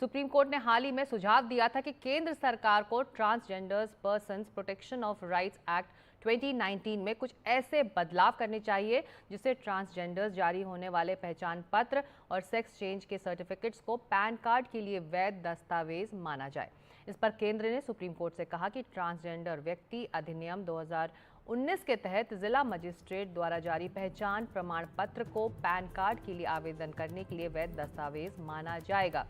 Supreme court ने हाल ही में सुझाव दिया था कि केंद्र सरकार को transgenders persons protection of rights act 2019 में कुछ ऐसे बदलाव करने चाहिए जिससे ट्रांसजेंडर्स जारी होने वाले पहचान पत्र और सेक्स चेंज के सर्टिफिकेट्स को पैन कार्ड के लिए वैध दस्तावेज माना जाए। इस पर केंद्र ने सुप्रीम कोर्ट से कहा कि ट्रांसजेंडर व्यक्ति अधिनियम 2019 के तहत जिला मजिस्ट्रेट द्वारा जारी पहचान प्रमाण पत्र को पैन कार्ड के लिए आवेदन करने के लिए वैध दस्तावेज माना जाएगा।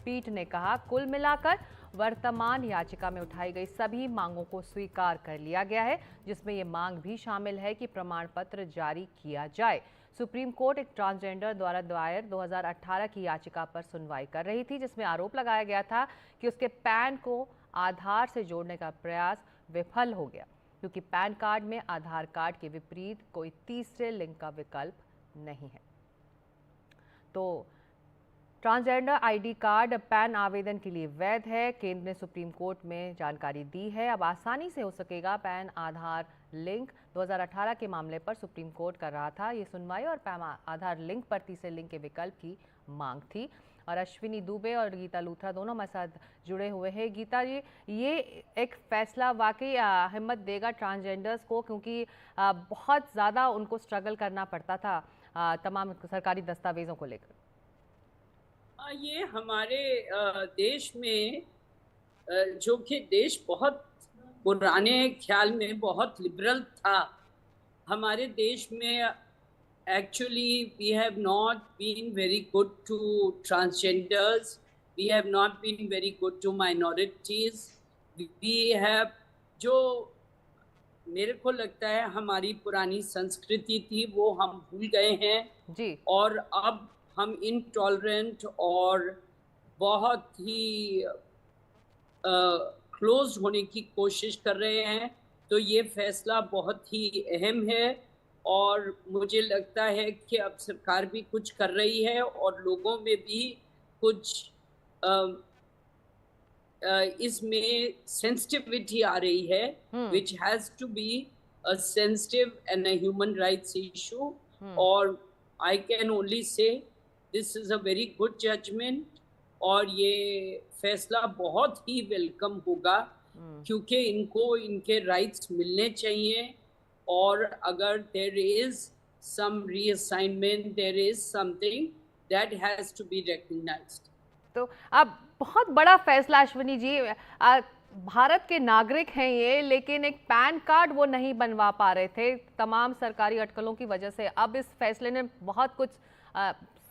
पीठ ने कहा, कुल मिलाकर वर्तमान याचिका में उठाई गई सभी मांगों को स्वीकार कर लिया गया है, जिसमें यह मांग भी शामिल है कि प्रमाण पत्र जारी किया जाए। सुप्रीम कोर्ट एक ट्रांसजेंडर द्वारा दायर 2018 की याचिका पर सुनवाई कर रही थी, जिसमें आरोप लगाया गया था कि उसके पैन को आधार से जोड़ने का प्रयास विफल हो गया, क्योंकि पैन कार्ड में आधार कार्ड के विपरीत कोई तीसरे लिंक का विकल्प नहीं है। तो ट्रांसजेंडर आईडी कार्ड पैन आवेदन के लिए वैध है। केंद्र ने सुप्रीम कोर्ट में जानकारी दी है। अब आसानी से हो सकेगा पैन आधार लिंक। 2018 के मामले पर सुप्रीम कोर्ट कर रहा था ये सुनवाई और पैन आधार लिंक पर तीसरे लिंक के विकल्प की मांग थी। और अश्विनी दुबे और गीता लूथरा दोनों हमारे साथ जुड़े हुए हैं। गीता जी, ये एक फैसला वाकई हिम्मत देगा ट्रांसजेंडर्स को, क्योंकि बहुत ज़्यादा उनको स्ट्रगल करना पड़ता था तमाम सरकारी दस्तावेजों को लेकर। ये हमारे देश में जो कि देश बहुत पुराने ख्याल में बहुत लिबरल था, हमारे देश में actually we have not been very good to transgenders, we have not been very good to minorities, we have, जो मेरे को लगता है हमारी पुरानी संस्कृति थी वो हम भूल गए हैं जी। और अब हम इनटॉलरेंट और बहुत ही क्लोज होने की कोशिश कर रहे हैं। तो ये फैसला बहुत ही अहम है और मुझे लगता है कि अब सरकार भी कुछ कर रही है और लोगों में भी कुछ इसमें सेंसिटिविटी आ रही है, which has to be a sensitive and a human rights issue. और I can only say this is a very good judgement और ये फैसला बहुत ही वेलकम होगा, क्योंकि इनको इनके राइट्स मिलने चाहिए। और अगर there is some reassignment, there is something that has to be recognised. तो अब बहुत बड़ा फैसला अश्विनी जी, भारत के नागरिक हैं ये, लेकिन एक पैन कार्ड वो नहीं बनवा पा रहे थे तमाम सरकारी अटकलों की वजह से। अब इस फैसले ने बहुत कुछ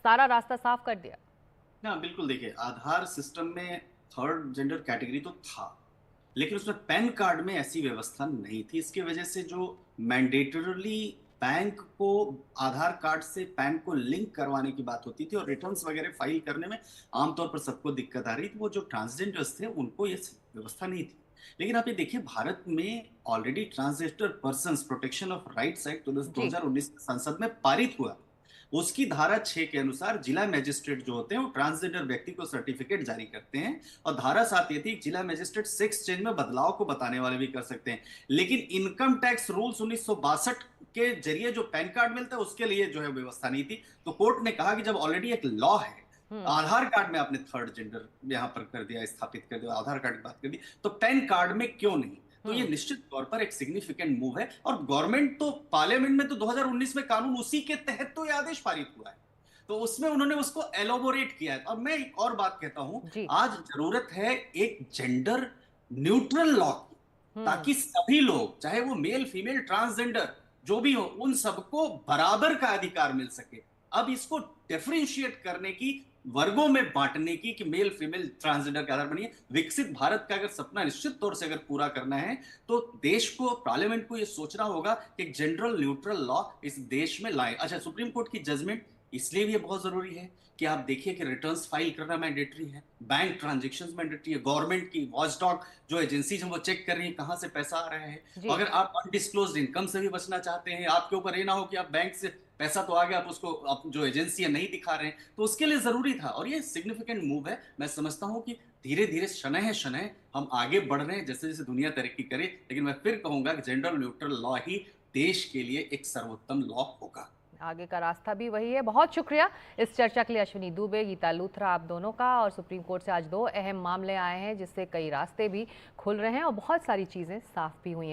सारा रास्ता साफ कर दिया। ना बिल्कुल, देखिए आधार सिस्टम में थर्ड जेंडर कैटेगरी तो था, लेकिन उसमें पैन कार्ड में ऐसी व्यवस्था नहीं थी। इसकी वजह से जो मैंडेटरली बैंक को आधार कार्ड से पैन को लिंक करवाने की बात होती थी और रिटर्न्स वगैरह फाइल करने में आमतौर पर सबको दिक्कत आ रही थी, वो जो ट्रांसजेंडर्स थे उनको ये व्यवस्था नहीं थी। लेकिन आप ये देखिए, भारत में already transgender persons protection of rights act 2019 संसद में पारित हुआ। उसकी धारा 6 के अनुसार जिला मजिस्ट्रेट जो होते हैं वो ट्रांसजेंडर व्यक्ति को सर्टिफिकेट जारी करते हैं और धारा 7 ये थी, जिला मजिस्ट्रेट सेक्स चेंज में बदलाव को बताने वाले भी कर सकते हैं। लेकिन इनकम टैक्स रूल्स 1962 के जरिए जो पैन कार्ड मिलता है उसके लिए जो है व्यवस्था नहीं थी। तो कोर्ट ने कहा कि जब ऑलरेडी एक लॉ है, आधार कार्ड में आपने थर्ड जेंडर यहां पर कर दिया, स्थापित कर दिया, आधार कार्ड की बात कर दी, तो पैन कार्ड में क्यों नहीं? तो ये निश्चित तौर पर एक सिग्निफिकेंट मूव है। और गवर्नमेंट तो पार्लियामेंट में तो 2019 में कानून उसी के तहत तो ये आदेश पारित हुआ है, तो उसमें उन्होंने उसको एलोबोरेट किया है। अब मैं एक और बात कहता हूं, आज जरूरत है एक जेंडर न्यूट्रल लॉ की, ताकि सभी लोग, चाहे वो मेल फीमेल ट्रांसजेंडर जो भी हो, उन सबको बराबर का अधिकार मिल सके। अब इसको डिफरेंशिएट करने की, वर्गों में बांटने की, कि मेल फीमेल ट्रांसजेंडर के आधार बनिए, विकसित भारत का अगर सपना निश्चित तौर से अगर पूरा करना है तो देश को, पार्लियामेंट को यह सोचना होगा कि एक जनरल न्यूट्रल लॉ इस देश में लाए। अच्छा, सुप्रीम कोर्ट की जजमेंट इसलिए भी बहुत जरूरी है कि आप देखिए कि रिटर्न्स फाइल करना मैंडेटरी है, बैंक ट्रांजैक्शंस मैंडेटरी है, गवर्नमेंट की वॉचडॉग जो एजेंसीज हैं वो चेक कर रही है कहां से पैसा आ रहा है। अगर आप अनडिस्क्लोज्ड इनकम से भी बचना चाहते हैं, आपके ऊपर ये ना हो कि आप बैंक से पैसा तो आ गया, आप उसको आप जो एजेंसी है नहीं दिखा रहे हैं, तो उसके लिए जरूरी था। और ये सिग्निफिकेंट मूव है। मैं समझता हूं कि धीरे धीरे शनय शनय हम आगे बढ़ रहे हैं, जैसे जैसे दुनिया तरक्की करे। लेकिन मैं फिर कहूंगा कि जेंडर न्यूट्रल लॉ ही देश के लिए एक सर्वोत्तम लॉ होगा। आगे का रास्ता भी वही है। बहुत शुक्रिया इस चर्चा के लिए अश्विनी दुबे, गीता लूथरा, आप दोनों का। और सुप्रीम कोर्ट से आज 2 अहम मामले आए हैं जिससे कई रास्ते भी खुल रहे हैं और बहुत सारी चीज़ें साफ भी हुई हैं।